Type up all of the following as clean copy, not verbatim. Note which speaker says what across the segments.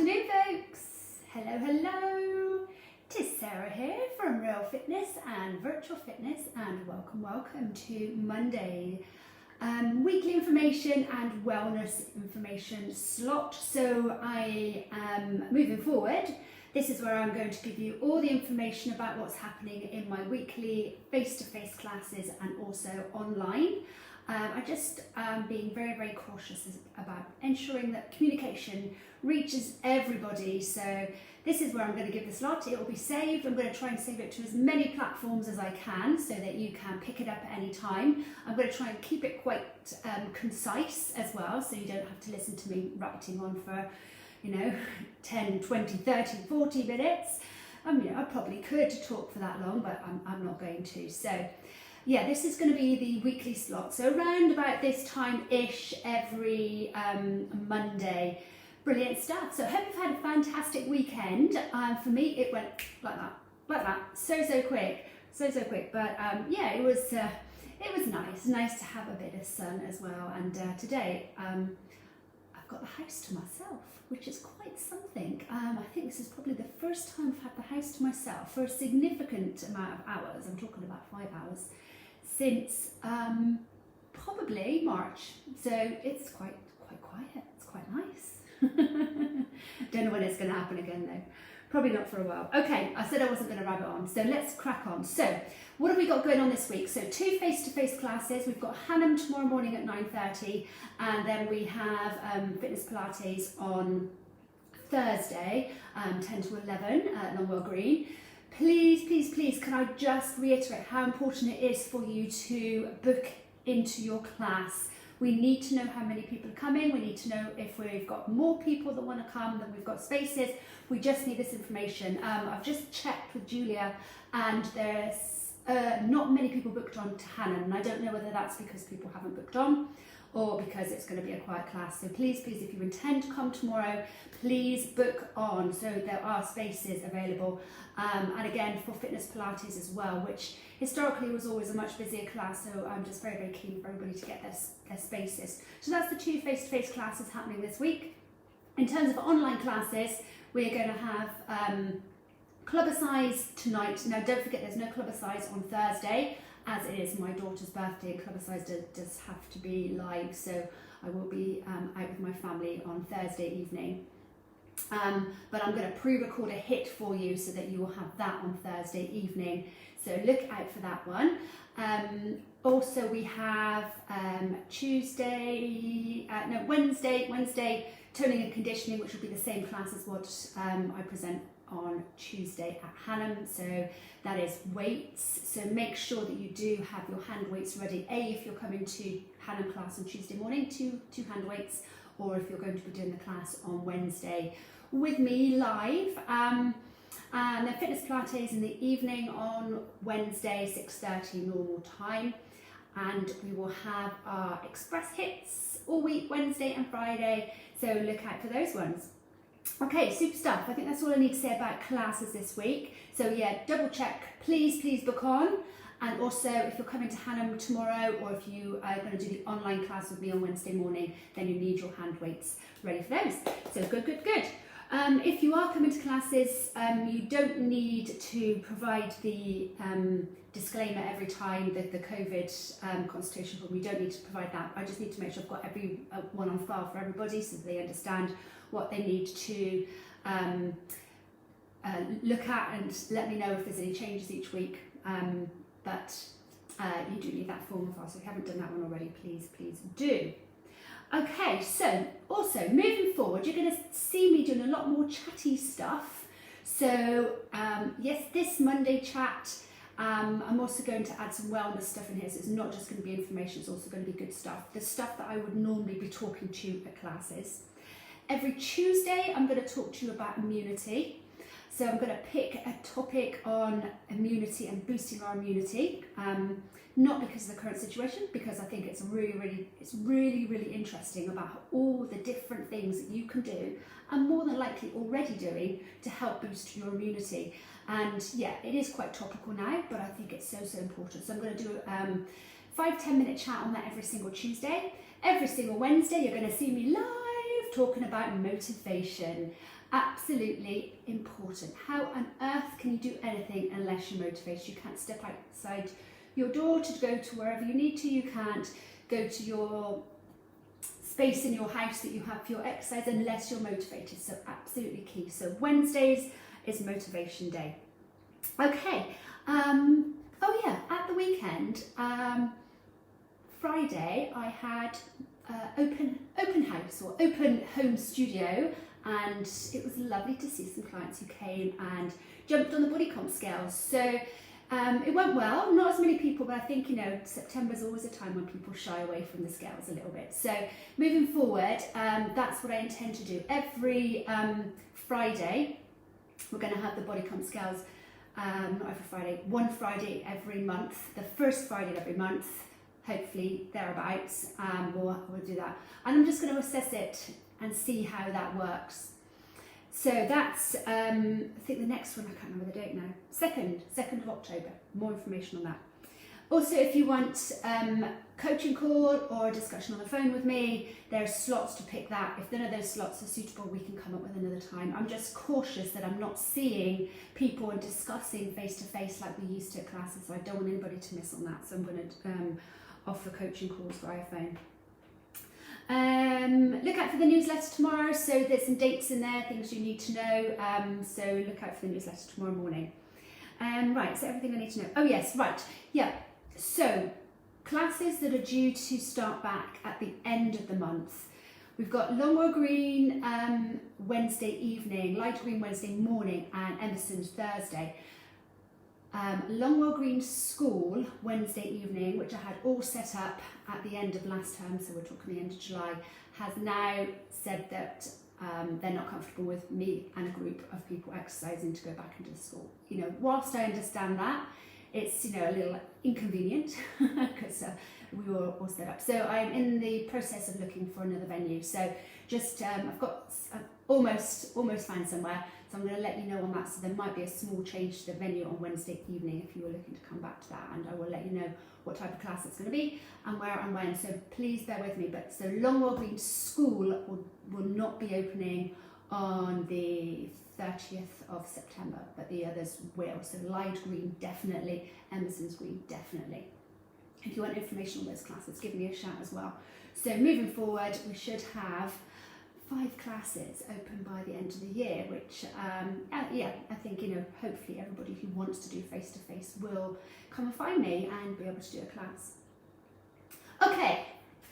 Speaker 1: afternoon, folks. Hello. Tis Sarah here from Real Fitness and Virtual Fitness, and welcome to Monday weekly information and wellness information slot. So I am moving forward. This is where I'm going to give you all the information about what's happening in my weekly face-to-face classes and also online. I just being very cautious about ensuring that communication reaches everybody. So this is where I'm going to give the slot. It will be saved. I'm going to try and save it to as many platforms as I can so that you can pick it up at any time. I'm going to try and keep it quite concise as well, so you don't have to listen to me writing on for 10, 20, 30, 40 minutes. I probably could talk for that long, but I'm not going to. So yeah, this is going to be the weekly slot. So around about this time-ish every Monday. Brilliant stuff. So I hope you've had a fantastic weekend. For me, it went like that. So quick. But yeah, it was nice to have a bit of sun as well. And today, I've got the house to myself, which is quite something. I think this is probably the first time I've had the house to myself for a significant amount of hours. I'm talking about 5 hours since probably March. So it's quite quiet. It's quite nice. Don't know when it's going to happen again though. Probably not for a while. Okay, I said I wasn't going to rabbit on, so let's crack on. So what have we got going on this week? So 2 face-to-face classes. We've got Hannam tomorrow morning at 9:30, and then we have Fitness Pilates on Thursday, 10 to 11 at Longwell Green. Please, can I just reiterate how important it is for you to book into your class. We need to know how many people are coming. We need to know if we've got more people that want to come than we've got spaces. We just need this information. I've just checked with Julia, and there's not many people booked on to Hannam, and I don't know whether that's because people haven't booked on or because it's going to be a quiet class. So please, if you intend to come tomorrow, please book on so there are spaces available. And again, for Fitness Pilates as well, which historically was always a much busier class, so I'm just very keen for everybody to get their spaces. So that's the 2 face-to-face classes happening this week. In terms of online classes, we're going to have Clubbercise tonight. Now don't forget there's no Clubbercise on Thursday, as it is my daughter's birthday. Clubbercise does have to be live, so I will be out with my family on Thursday evening. But I'm going to pre-record a hit for you so that you will have that on Thursday evening. So look out for that one. Also we have Wednesday toning and conditioning, which will be the same class as what I present on Tuesday at Hannam. So that is weights. So make sure that you do have your hand weights ready. If you're coming to Hannam class on Tuesday morning, two hand weights, or if you're going to be doing the class on Wednesday with me live. And then Fitness Pilates in the evening on Wednesday, 6:30 normal time. And we will have our express hits all week, Wednesday and Friday. So look out for those ones. Okay, super stuff. I think that's all I need to say about classes this week. So yeah, double check, please book on. And also, if you're coming to Hannam tomorrow, or if you are going to do the online class with me on Wednesday morning, then you need your hand weights ready for those. So good. If you are coming to classes, you don't need to provide the disclaimer every time that the COVID consultation form. You don't need to provide that. I just need to make sure I've got every one on file for everybody so that they understand what they need to look at, and let me know if there's any changes each week. But you do need that form file, so if you haven't done that one already, please do. Okay, so also moving forward, you're going to see me doing a lot more chatty stuff. So yes, this Monday chat, I'm also going to add some wellness stuff in here, so it's not just going to be information, it's also going to be good stuff. The stuff that I would normally be talking to you at classes. Every Tuesday, I'm going to talk to you about immunity. So I'm going to pick a topic on immunity and boosting our immunity, not because of the current situation, because I think it's really interesting about all the different things that you can do, and more than likely already doing, to help boost your immunity. And yeah, it is quite topical now, but I think it's so important. So I'm going to do a 5-10 minute chat on that every single Tuesday. Every single Wednesday, you're going to see me live talking about motivation. Absolutely important. How on earth can you do anything unless you're motivated? You can't step outside your door to go to wherever you need to. You can't go to your space in your house that you have for your exercise unless you're motivated. So absolutely key. So Wednesdays is motivation day. Okay. Oh yeah, at the weekend, Friday, I had open house or open home studio, and it was lovely to see some clients who came and jumped on the body comp scales. So it went well, not as many people, but I think, you know, September's always a time when people shy away from the scales a little bit. So moving forward, that's what I intend to do. Every Friday, we're going to have the body comp scales, not every Friday, one Friday every month, the first Friday of every month, hopefully thereabouts, we'll do that. And I'm just going to assess it and see how that works. So that's, I think the next one, I can't remember the date now, 2nd of October, more information on that. Also, if you want coaching call or a discussion on the phone with me, there's slots to pick that. If none of those slots are suitable, we can come up with another time. I'm just cautious that I'm not seeing people and discussing face-to-face like we used to at classes, so I don't want anybody to miss on that. So I'm going to offer coaching calls via phone. Look out for the newsletter tomorrow, so there's some dates in there, things you need to know, so look out for the newsletter tomorrow morning. Right, so everything I need to know. Oh yes, right, yeah, so classes that are due to start back at the end of the month. We've got Longwell Green Wednesday evening, Light Green Wednesday morning, and Emerson's Thursday. Longwell Green School Wednesday evening, which I had all set up at the end of last term, so we're talking the end of July, has now said that they're not comfortable with me and a group of people exercising to go back into the school. You know, whilst I understand that, it's, you know, a little inconvenient because we were all set up. So I'm in the process of looking for another venue. So just, I've almost found somewhere. So I'm going to let you know on that. So there might be a small change to the venue on Wednesday evening if you were looking to come back to that, and I will let you know what type of class it's going to be and where and when. So please bear with me. But so Longwell Green School will not be opening on the 30th of September, but the others will. So Light Green definitely, Emerson's Green definitely. If you want information on those classes, give me a shout as well. So moving forward, we should have 5 classes open by the end of the year, which, yeah, I think, you know, hopefully everybody who wants to do face-to-face will come and find me and be able to do a class. Okay,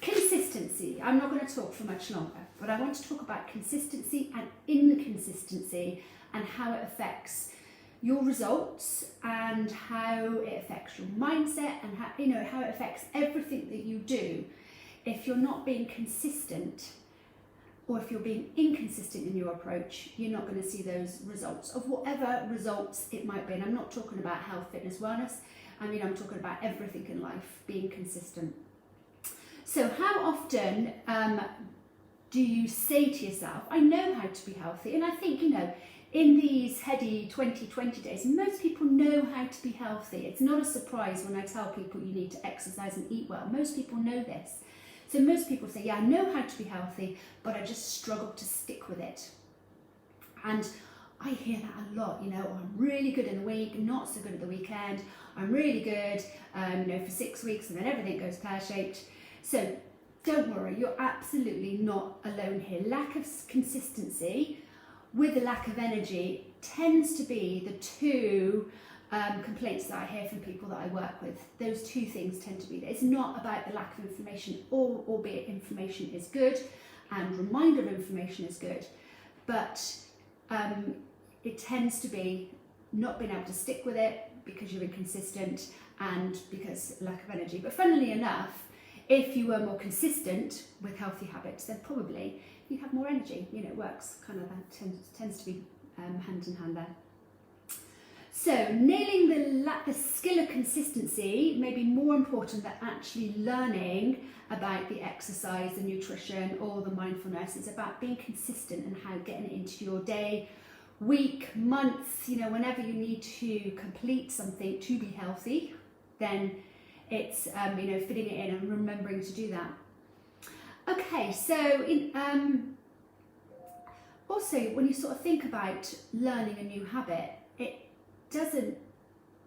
Speaker 1: consistency. I'm not going to talk for much longer, but I want to talk about consistency and inconsistency and how it affects your results and how it affects your mindset and how, you know, how it affects everything that you do if you're not being consistent. Or if you're being inconsistent in your approach, you're not going to see those results of whatever results it might be. And I'm not talking about health, fitness, wellness. I mean, I'm talking about everything in life, being consistent. So how often do you say to yourself, I know how to be healthy? And I think, you know, in these heady 2020 days, most people know how to be healthy. It's not a surprise when I tell people you need to exercise and eat well. Most people know this. So most people say, yeah, I know how to be healthy, but I just struggle to stick with it. And I hear that a lot, you know, I'm really good in the week, not so good at the weekend. I'm really good, you know, for 6 weeks and then everything goes pear-shaped. So don't worry, you're absolutely not alone here. Lack of consistency with a lack of energy tends to be the two complaints that I hear from people that I work with. Those two things tend to be there. It's not about the lack of information, albeit information is good and reminder of information is good, but it tends to be not being able to stick with it because you're inconsistent and because lack of energy. But funnily enough, if you were more consistent with healthy habits, then probably you have more energy. You know, it works kind of, tends to be hand in hand there. So nailing the skill of consistency may be more important than actually learning about the exercise, the nutrition, or the mindfulness. It's about being consistent and how getting it into your day, week, month, you know, whenever you need to complete something to be healthy, then it's, you know, fitting it in and remembering to do that. Okay, so also, when you sort of think about learning a new habit, it doesn't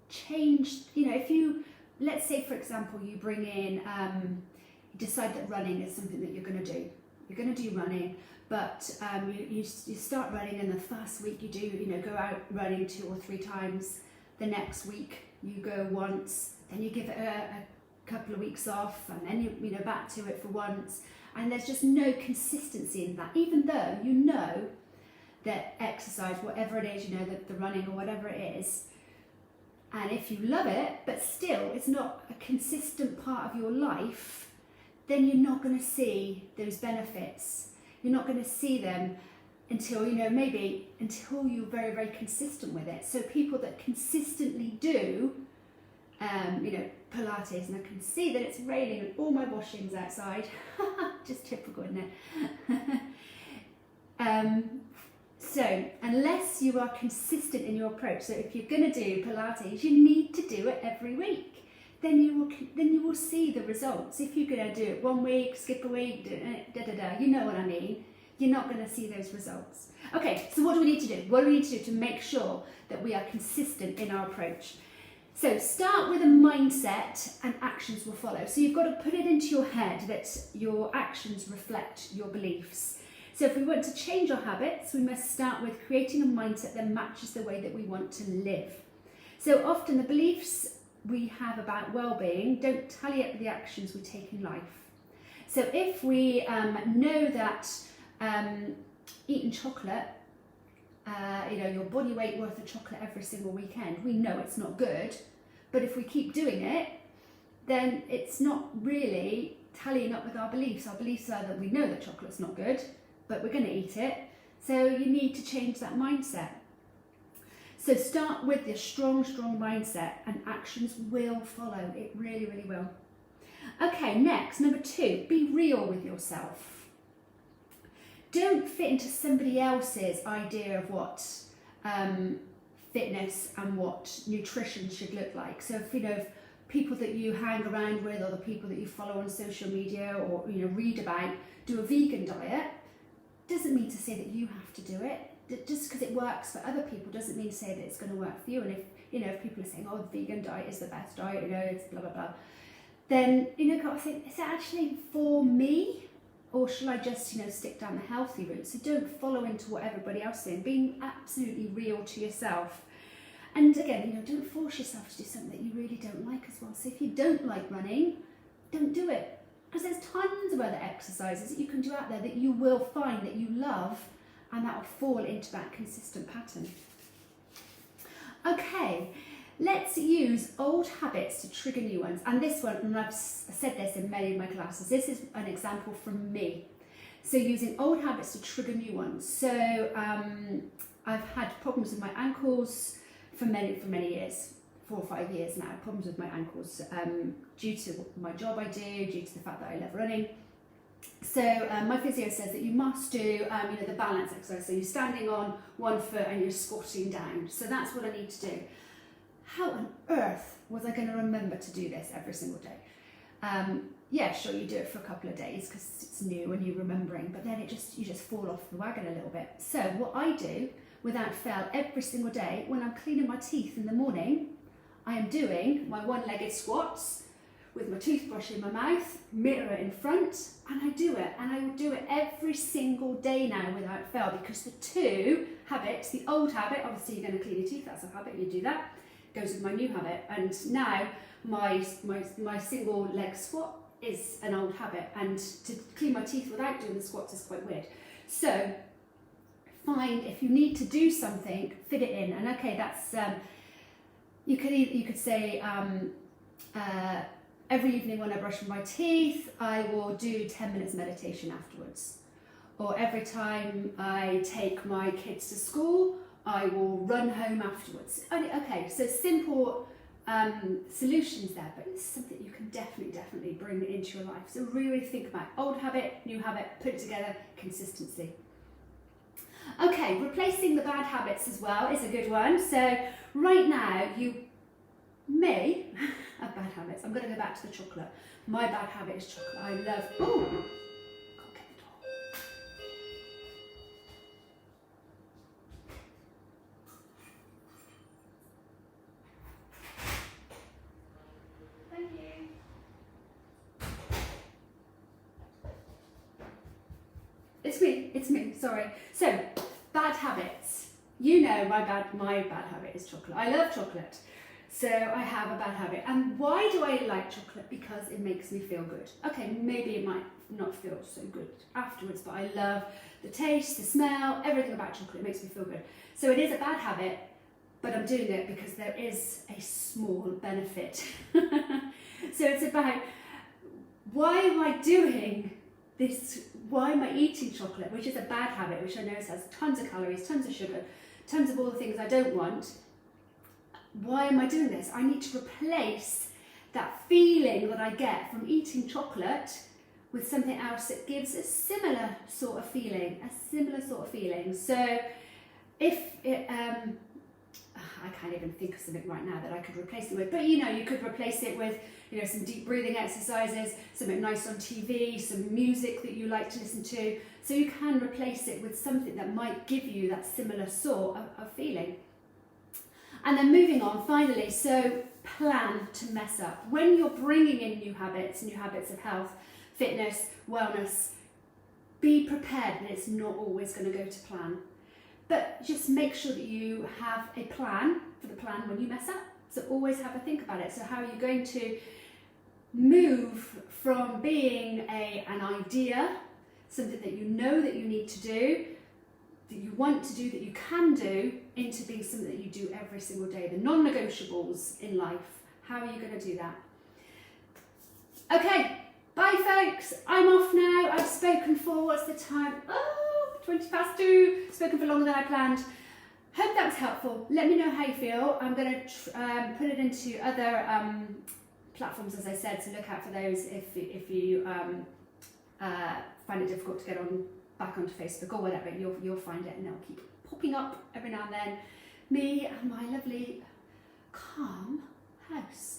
Speaker 1: change, if you, let's say for example, you bring in, you decide that running is something that you're going to do. You're going to do running, but you start running, and the first week you do, go out running 2 or 3 times. The next week you go once, then you give it a couple of weeks off, and then you back to it for once. And there's just no consistency in that, even though you know that exercise, whatever it is, the running or whatever it is, and if you love it, but still it's not a consistent part of your life, then you're not going to see those benefits. You're not going to see them until, maybe until you're very, very consistent with it. So people that consistently do, Pilates, and I can see that it's raining and all my washing's outside. Just typical, isn't it? So unless you are consistent in your approach, so if you're going to do Pilates, you need to do it every week. Then you will see the results. If you're going to do it 1 week, skip a week, you know what I mean. You're not going to see those results. Okay, so what do we need to do? What do we need to do to make sure that we are consistent in our approach? So start with a mindset, and actions will follow. So you've got to put it into your head that your actions reflect your beliefs. So if we want to change our habits, we must start with creating a mindset that matches the way that we want to live. So often the beliefs we have about well-being don't tally up with the actions we take in life. So if we know that eating chocolate, your body weight worth of chocolate every single weekend, we know it's not good, but if we keep doing it, then it's not really tallying up with our beliefs. Our beliefs are that we know that chocolate's not good, but we're going to eat it. So you need to change that mindset. So start with this strong mindset, and actions will follow. It really, really will. Okay, next, number 2, be real with yourself. Don't fit into somebody else's idea of what fitness and what nutrition should look like. So if people that you hang around with, or the people that you follow on social media, or read about, do a vegan diet, doesn't mean to say that you have to do it. Just because it works for other people doesn't mean to say that it's going to work for you. And if people are saying, oh, the vegan diet is the best diet, it's blah blah blah, then got to think, is it actually for me? Or shall I just, stick down the healthy route? So don't follow into what everybody else is saying. Being absolutely real to yourself. And again, don't force yourself to do something that you really don't like as well. So if you don't like running, don't do it. Because there's tons of other exercises that you can do out there that you will find that you love, and that will fall into that consistent pattern. Okay, let's use old habits to trigger new ones. And this one, and I've said this in many of my classes, this is an example from me. So using old habits to trigger new ones. So I've had problems with my ankles for many years, 4 or 5 years now, problems with my ankles due to my job I do, due to the fact that I love running. So my physio says that you must do the balance exercise. So you're standing on one foot and you're squatting down. So that's what I need to do. How on earth was I going to remember to do this every single day? Yeah, sure, you do it for a couple of days because it's new and you're remembering, but then you just fall off the wagon a little bit. So what I do, without fail, every single day when I'm cleaning my teeth in the morning, I am doing my one-legged squats with my toothbrush in my mouth, mirror in front, and I do it. And I will do it every single day now without fail, because the 2 habits, the old habit, obviously you're going to clean your teeth, that's a habit, you do that, goes with my new habit. And now my single leg squat is an old habit, and to clean my teeth without doing the squats is quite weird. So find, if you need to do something, fit it in. And okay, that's you could say every evening when I brush my teeth, I will do 10 minutes meditation afterwards. Or every time I take my kids to school, I will run home afterwards. Okay, so simple solutions there, but it's something you can definitely bring into your life. So really think about old habit, new habit, put it together, consistency. Okay, replacing the bad habits as well is a good one. So right now you may have bad habits. I'm going to go back to the chocolate. My bad habit is chocolate. I love, oh, can't get the door. It's me, sorry. So, bad habits. You know my bad habit is chocolate. I love chocolate. So I have a bad habit. And why do I like chocolate? Because it makes me feel good. Okay, maybe it might not feel so good afterwards, but I love the taste, the smell, everything about chocolate. It makes me feel good. So it is a bad habit, but I'm doing it because there is a small benefit. So it's about, why am I doing this? Why am I eating chocolate, which is a bad habit, which I know has tons of calories, tons of sugar, tons of all the things I don't want. Why am I doing this? I need to replace that feeling that I get from eating chocolate with something else that gives a similar sort of feeling, So if it, I can't even think of something right now that I could replace it with, but you could replace it with, some deep breathing exercises, something nice on TV, some music that you like to listen to. So you can replace it with something that might give you that similar sort of feeling. And then moving on, finally, so plan to mess up. When you're bringing in new habits of health, fitness, wellness, be prepared that it's not always going to go to plan. But just make sure that you have a plan for the plan when you mess up. So always have a think about it. So how are you going to move from being an idea, something that you know that you need to do, that you want to do, that you can do, into being something that you do every single day, the non-negotiables in life. How are you going to do that? Okay, bye folks, I'm off now. I've spoken for, what's the time? 2:20. Spoken for longer than I planned. Hope that was helpful. Let me know how you feel. I'm going to put it into other platforms, as I said, so look out for those if you find it difficult to get back onto Facebook or whatever. You'll find it, and they'll keep popping up every now and then. Me and my lovely calm house.